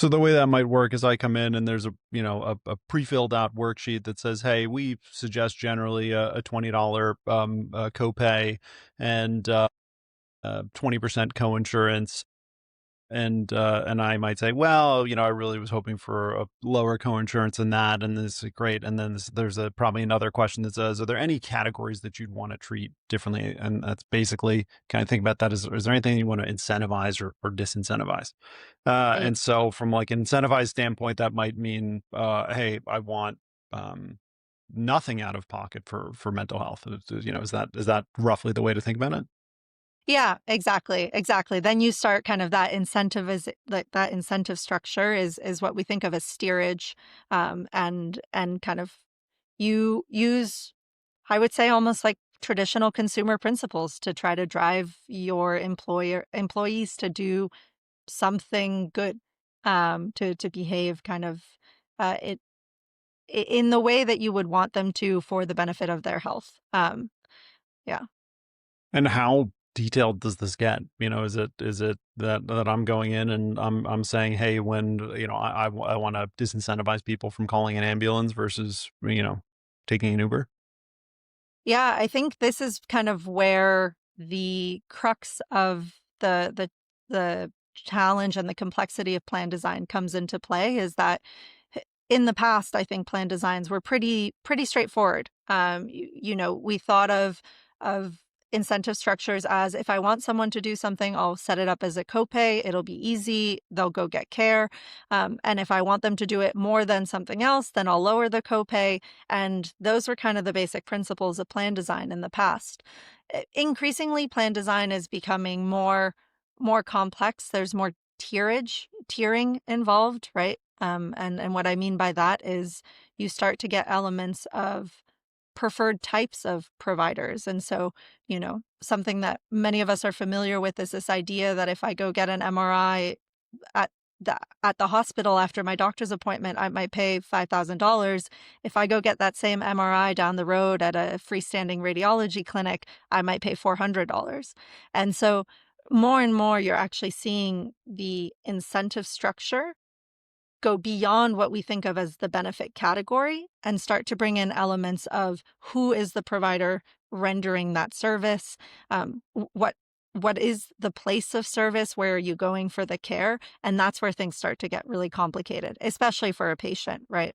So the way that might work is I come in and there's a pre-filled out worksheet that says, hey, we suggest generally a $20 copay and 20% coinsurance. And I might say, well, I really was hoping for a lower coinsurance than that, and this is great. And then there's probably another question that says, are there any categories that you'd want to treat differently? And that's basically kind of think about that as, is there anything you want to incentivize or disincentivize? Right. And so from like an incentivized standpoint, that might mean, hey, I want um, nothing out of pocket for mental health. Is that roughly the way to think about it? Yeah, exactly, exactly. Then you start kind of that incentive is like that incentive structure is what we think of as steerage, and kind of you use, I would say, almost like traditional consumer principles to try to drive your employees to do something good, to behave kind of it in the way that you would want them to for the benefit of their health. Yeah. And how detailed does this get? Is it that I'm going in and I'm saying, hey, when I want to disincentivize people from calling an ambulance versus taking an Uber? Yeah, I think this is kind of where the crux of the challenge and the complexity of plan design comes into play is that in the past, I think plan designs were pretty straightforward. We thought of incentive structures as if I want someone to do something, I'll set it up as a copay. It'll be easy. They'll go get care. And if I want them to do it more than something else, then I'll lower the copay. And those were kind of the basic principles of plan design in the past. Increasingly, plan design is becoming more complex. There's more tiering involved, right? And what I mean by that is you start to get elements of preferred types of providers. And so, something that many of us are familiar with is this idea that if I go get an MRI at at the hospital after my doctor's appointment, I might pay $5,000. If I go get that same MRI down the road at a freestanding radiology clinic, I might pay $400. And so more and more you're actually seeing the incentive structure go beyond what we think of as the benefit category and start to bring in elements of who is the provider rendering that service, what is the place of service, where are you going for the care, and that's where things start to get really complicated, especially for a patient, right?